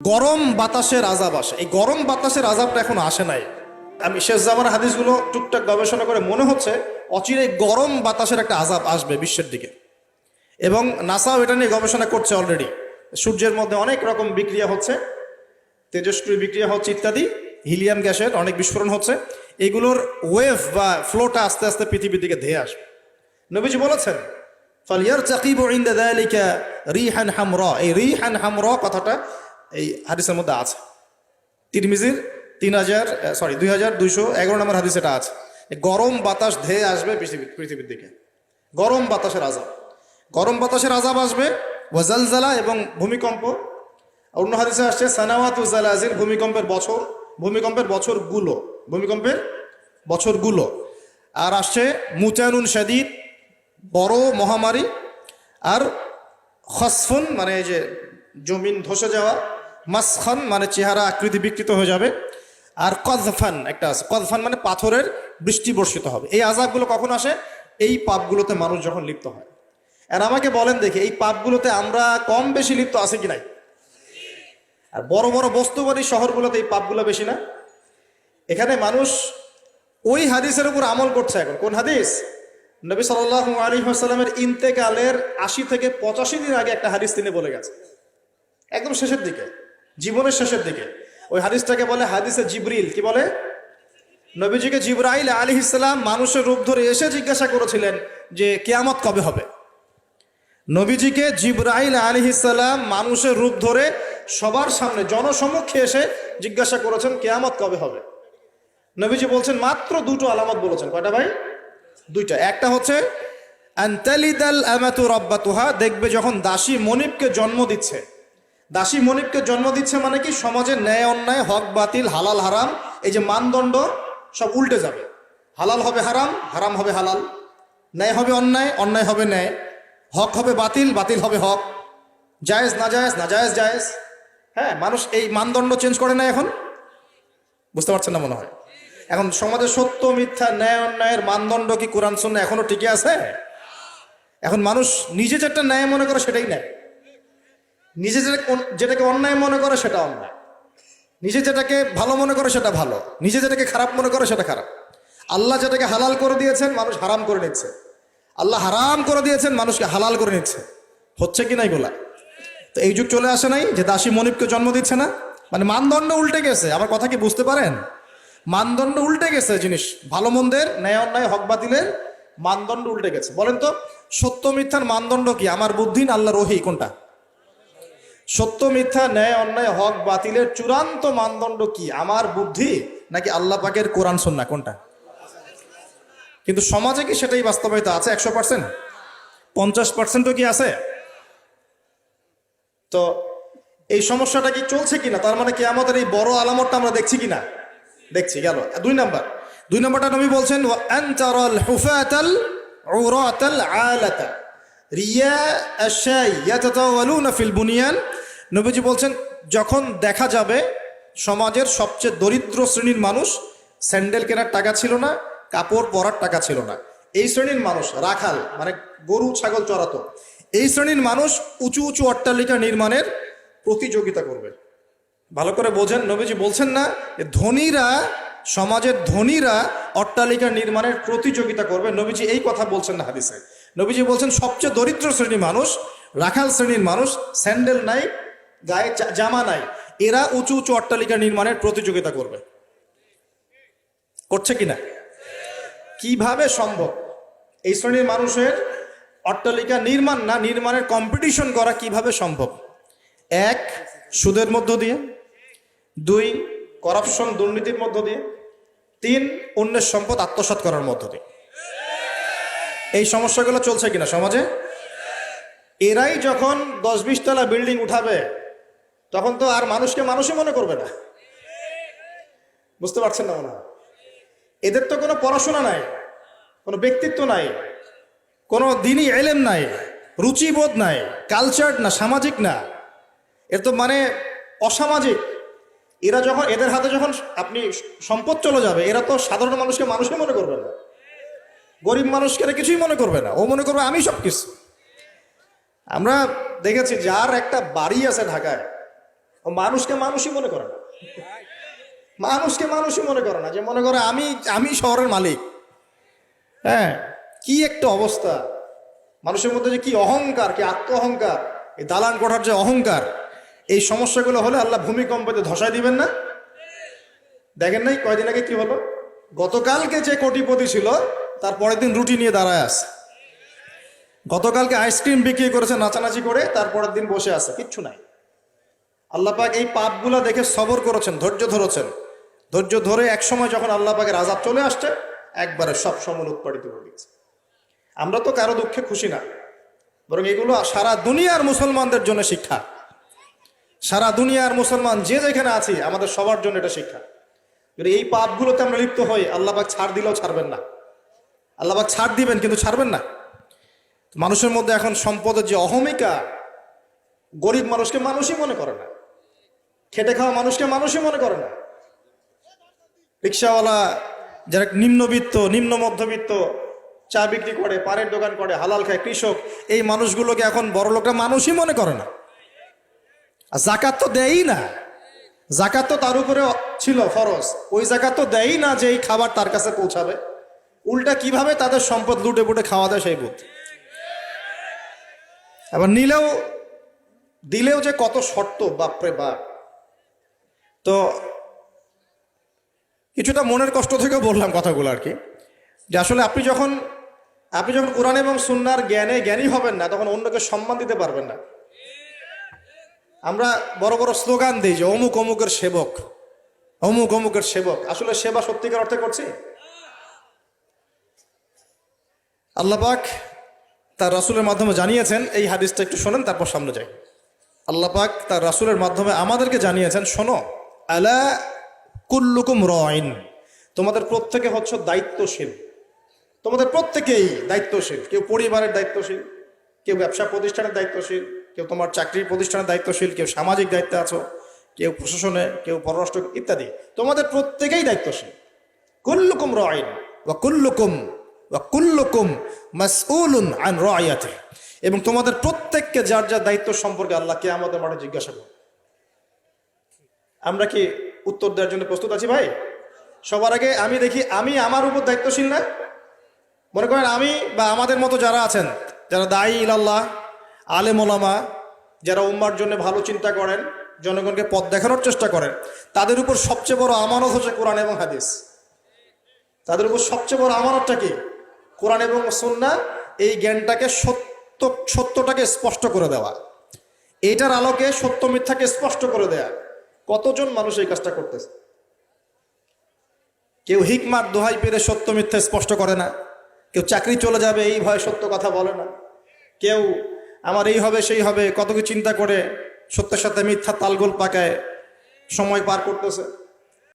গরম বাতাসের আযাব আসে। এই গরম বাতাসের আযাবটা এখন আসে নাই। আমি শেষ জামানার হাদিসগুলো টুকটাক গবেষণা করে মনে হচ্ছে অচিরেই গরম বাতাসের একটা আযাব আসবে বিশ্বের দিকে, এবং নাসাও এটা নিয়ে গবেষণা করছে অলরেডি। সূর্যের মধ্যে অনেক রকম বিক্রিয়া হচ্ছে, তেজস্ক্রিয় বিক্রিয়া হচ্ছে ইত্যাদি, হিলিয়াম গ্যাসের অনেক বিস্ফোরণ হচ্ছে। এগুলোর ওয়েভ বা ফ্লোটা আস্তে আস্তে পৃথিবীর দিকে ধেয়ে আসবে। নবীজি বলেছেন ফালিয়ারতাকিবু ইনদা যালিকা রিহান হামরা। এই রিহান হামরা কথাটা এই হাদিসের মধ্যে আছে। তিরমিজির 2211 নম্বর হাদিস এটা আছে। গরম বাতাস ধেয়ে আসবে পৃথিবীর দিকে, গরম বাতাসের আযাব। গরম বাতাসের আযাব আসবে, ওয়াজালজালা এবং ভূমিকম্প। অন্য হাদিসে আসছে সানাওয়াতু জালাজিল, ভূমিকম্পের বছরগুলো। আর আসছে মুতানুন শাদীদ, বড় মহামারী। আর খসফুন মানে এই যে জমিন ধসে যাওয়া, মাসখান মানে চেহারা আকৃতি বিকৃত হয়ে যাবে। আর কযফান একটা আছে, কযফান মানে পাথরের বৃষ্টি বর্ষিত হবে। এই আযাবগুলো কখন আসে? এই পাপগুলোতে মানুষ যখন লিপ্ত হয়। আর আমাকে বলেন দেখি, এই পাপগুলোতে আমরা কম বেশি লিপ্ত আছে কি নাই? আর বড় বড় বস্তুবাদী শহরগুলোতে এই পাপগুলো বেশি না? এখানে মানুষ ওই হাদিসের উপর আমল করছে। এখন কোন হাদিস? নবী সাল্লাল্লাহু আলাইহি ওয়াসাল্লামের ইন্তেকালের ৮০ থেকে ৮৫ দিন আগে একটা হাদিস তিনি বলে গেছে, একদম শেষের দিকে, জীবনের শেষের দিকে। ওই হাদিসটাকে বলে হাদিসে জিবরিল। কি বলে? নবীজিকে জিবরাইল আলাইহিস সালাম মানুষের রূপ ধরে এসে জিজ্ঞাসা করেছিলেন যে কিয়ামত কবে হবে। নবীজিকে জিবরাইল আলাইহিস সালাম মানুষের রূপ ধরে সবার সামনে জনসমক্ষে এসে জিজ্ঞাসা করেছেন কিয়ামত কবে হবে। নবীজি বলছেন মাত্র দুটো আলামত বলেছেন। কয়টা ভাই? দুইটা। একটা হচ্ছে আনতালিদাল আমাতু রাব্বাতুহা, দেখবে যখন দাসী মনিবকে জন্ম দিচ্ছে। দাসী মনিবকে জন্ম দিচ্ছে মানে কি? সমাজের ন্যায় অন্যায়, হক বাতিল, হালাল হারাম, এই যে মানদণ্ড সব উল্টে যাবে। হালাল হবে হারাম, হারাম হবে হালাল, ন্যায় হবে অন্যায়, অন্যায় হবে ন্যায়, হক হবে বাতিল, বাতিল হবে হক, জায়েজ নাজায়েজ, নাজায়েজ জায়েজ। হ্যাঁ, মানুষ এই মানদণ্ড চেঞ্জ করে না এখন। বুঝতে পারছেন না মনে হয়? এখন সমাজে সত্য মিথ্যা, ন্যায় অন্যায়ের মানদণ্ড কি কোরআন সুন্নাহ এখনো টিকে আছে? এখন মানুষ নিজে যেটা ন্যায় মনে করে সেটাই ন্যায়, নিজে যেটাকে অন্যায় মনে করে সেটা অন্যায়, নিজে যেটাকে ভালো মনে করে সেটা ভালো, নিজে যেটাকে খারাপ মনে করে সেটা খারাপ। আল্লাহ যেটাকে হালাল করে দিয়েছেন মানুষ হারাম করে নিচ্ছে, আল্লাহ হারাম করে দিয়েছেন মানুষকে হালাল করে নিচ্ছে। হচ্ছে কি না এগুলা? তো এই যুগ চলে আসে নাই যে দাসী মনিবকে জন্ম দিচ্ছে না? মানে মানদণ্ড উল্টে গেছে। আমার কথা কি বুঝতে পারেন? মানদণ্ড উল্টে গেছে। জিনিস ভালো মন্দের, ন্যায় অন্যায়, হক বাতিলের মানদণ্ড উল্টে গেছে। বলেন তো সত্য মিথ্যার মানদণ্ড কি? আমার বুদ্ধি না আল্লাহর ওহী? কোনটা? সত্য মিথ্যা, ন্যায় অন্যায়, হক বাতিলের চূড়ান্ত মানদণ্ড কি? আমার বুদ্ধি নাকি আল্লাহ পাকের কোরআন সুন্নাহ? কোনটা? কিন্তু সমাজে কি সেটাই বাস্তবায়িত আছে 100%? 50%ও কি আছে? তো এই সমস্যাটা কি চলছে কিনা? তার মানে কি আমাদের এই বড় আলামতটা আমরা দেখছি কিনা? দেখছি। গেল দুই নম্বরটা নবী বলছেন ওয়া আনতারাল হুফাতাল উরাতাল আলাতা রিয়া আশাই ইয়াতাতাওয়ালুনা ফিল বুনিয়ান। নবীজি বলছেন যখন দেখা যাবে সমাজের সবচেয়ে দরিদ্র শ্রেণীর মানুষ, স্যান্ডেল কেনার টাকা ছিল না, কাপড় পরার টাকা ছিল না, এই শ্রেণীর মানুষ, রাখাল মানে গরু ছাগল চড়াতো, এই শ্রেণীর মানুষ উঁচু উঁচু অট্টালিকা নির্মাণের প্রতিযোগিতা করবে। ভালো করে বোঝেন, নবীজি বলছেন না যে ধনীরা, সমাজের ধনীরা অট্টালিকা নির্মাণের প্রতিযোগিতা করবে। নবীজি এই কথা বলছেন না হাদিসে। নবীজি বলছেন সবচেয়ে দরিদ্র শ্রেণীর মানুষ, রাখাল শ্রেণীর মানুষ, স্যান্ডেল নাই, গায়ে জামা নাই, এরা উঁচু উঁচু অট্টালিকা নির্মাণের প্রতিযোগিতা করবে। করছে কিনা? কিভাবে সম্ভব এই শ্রেণীর মানুষের অট্টালিকা নির্মাণ না নির্মাণের কম্পিটিশন করা? কিভাবে সম্ভব? 1, সুদের মধ্য দিয়ে; 2, করাপশন দুর্নীতির মধ্য দিয়ে; 3, অন্যের সম্পদ আত্মসাৎ করার মধ্য দিয়ে। এই সমস্যাগুলো চলছে কিনা সমাজে? এরাই যখন 10-20 তলা বিল্ডিং উঠাবে তখন তো আর মানুষকে মানুষই মনে করবে না। বুঝতে পারছেন না মনে হয়? এদের তো কোনো পড়াশোনা নাই, কোনো ব্যক্তিত্ব নাই, কোনো দিনই এলেম নাই, রুচিবোধ নাই, কালচার না, সামাজিক না, এর তো মানে অসামাজিক। এরা যখন, এদের হাতে যখন আপনি সম্পদ চলে যাবে, এরা তো সাধারণ মানুষকে মানুষই মনে করবে না, গরিব মানুষকে কিছুই মনে করবে না, ও মনে করবে আমি সব কিছু। আমরা দেখেছি যার একটা বাড়ি আছে ঢাকায়, ও মানুষকে মানুষই মনে করে না, মানুষকে মানুষই মনে করে না, যে মনে করে আমি আমি শহরের মালিক। হ্যাঁ, কি একটা অবস্থা মানুষের মধ্যে, যে কি অহংকার, কি আত্ম অহংকার, এই দালান কোঠার যে অহংকার, এই সমস্যাগুলো হলে আল্লাহ ভূমিকম্পতে ধসায় দিবেন না? দেখেন নাই কয়দিন আগে কি হলো? গতকালকে যে কোটিপতি ছিল তার পরের দিন রুটি নিয়ে দাঁড়ায় আছে। গতকালকে আইসক্রিম বিক্রি করেছে নাচানাচি করে, তারপরের দিন বসে আছে, কিচ্ছু নাই। আল্লাহ পাক এই পাপগুলা দেখে সবর করেছেন, ধৈর্য ধরেছেন। ধৈর্য ধরে এক সময় যখন আল্লাহ পাকের আযাব চলে আসছে, একবারে সব সময় উৎপাদিত হয়ে গেছে। আমরা তো কারো দুঃখে খুশি না, বরং এগুলো সারা দুনিয়ার মুসলমানদের জন্য শিক্ষা। সারা দুনিয়ার মুসলমান যে যেখানে আছি, আমাদের সবার জন্য এটা শিক্ষা। যদি এই পাপগুলোতে আমরা লিপ্ত হই, আল্লাহ পাক ছাড় দিলেও ছাড়বেন না। আল্লাহ পাক ছাড় দিবেন কিন্তু ছাড়বেন না। মানুষের মধ্যে এখন সম্পদের যে অহমিকা, গরিব মানুষকে মানুষই মনে করে না, খেটে খাওয়া মানুষকে মানুষই মনে করে না। রিক্সাওয়ালা, যারা নিম্নবিত্ত, নিম্ন মধ্যবিত্ত, চা বিক্রি করে, পানের দোকান করে, হালাল খায়, কৃষক, এই মানুষগুলোকে এখন বড় লোকরা মানুষই মনে করে না। আর জাকাত তো দেয়ই না, জাকাত তো তার উপরে ছিল ফরজ, ওই জাকাত তো দেয়ই না যে এই খাবার তার কাছে পৌঁছাবে। উল্টা কিভাবে তাদের সম্পদ লুটে পুটে খাওয়া দেয় সেই বুদ্ধি। আবার দিলেও যে কত শর্ত, বাপরে বাপ। তো কিছুটা মনের কষ্ট থেকে বললাম কথাগুলো আর কি, যে আসলে আপনি যখন কোরআন এবং সুন্নাহর জ্ঞানী হবেন না, তখন অন্যকে সম্মান দিতে পারবেন না। আমরা বড় বড় স্লোগান দিই যে অমুক অমুকের সেবক, অমুক অমুকের সেবক। আসলে সেবা সত্যিকার অর্থে করছি? আল্লাহ পাক তার রাসূলের মাধ্যমে জানিয়েছেন, এই হাদিসটা একটু শোনেন তারপর সামনে যাই। আল্লাহ পাক তার রাসূলের মাধ্যমে আমাদেরকে জানিয়েছেন, শোনো, আলা কুল্লুকুম রাইন, তোমাদের প্রত্যেকে হচ্ছে দায়িত্বশীল। তোমাদের প্রত্যেকেই দায়িত্বশীল। কেউ পরিবারের দায়িত্বশীল, কেউ ব্যবসা প্রতিষ্ঠানের দায়িত্বশীল, কেউ তোমার চাকরির প্রতিষ্ঠানের দায়িত্বশীল, কেউ সামাজিক দায়িত্বে আছো, কেউ প্রশাসনে, কেউ পররাষ্ট্র ইত্যাদি। তোমাদের প্রত্যেকেই দায়িত্বশীল। কুল্লুকুম রাইন ওয়া কুল্লুকুম মাসউলুন আন রাইয়াতিহি, এবং তোমাদের প্রত্যেককে যার যার দায়িত্ব সম্পর্কে আল্লাহ কিয়ামতের মাঠে জিজ্ঞাসা করবে। আমরা কি উত্তর দেওয়ার জন্য প্রস্তুত আছি ভাই? সবার আগে আমি দেখি, আমি আমার উপর দায়িত্বশীল না? মনে করেন আমি বা আমাদের মতো যারা আছেন, যারা দায়ী ইলাল্লাহ, আলেম ওলামা, যারা উম্মার জন্য ভালো চিন্তা করেন, জনগণকে পথ দেখানোর চেষ্টা করেন, তাদের উপর সবচেয়ে বড় আমানত হচ্ছে কোরআন এবং হাদিস। তাদের উপর সবচেয়ে বড় আমানতটা কি? কোরআন এবং সুন্নাহ, এই জ্ঞানটাকে সত্যটাকে স্পষ্ট করে দেওয়া, এইটার আলোকে সত্য মিথ্যাকে স্পষ্ট করে দেয়া। কতজন মানুষ এই কাজটা করতেছে? কেউ হিকমার দোহাই পেরে সত্য মিথ্যা স্পষ্ট করে না, কেউ চাকরি চলে যাবে এই ভয়ে সত্য কথা বলে না, কেউ আমার এই হবে সেই হবে কত কিছু চিন্তা করে সত্যের সাথে মিথ্যা তালগোল পাকায় সময় পার করতেছে।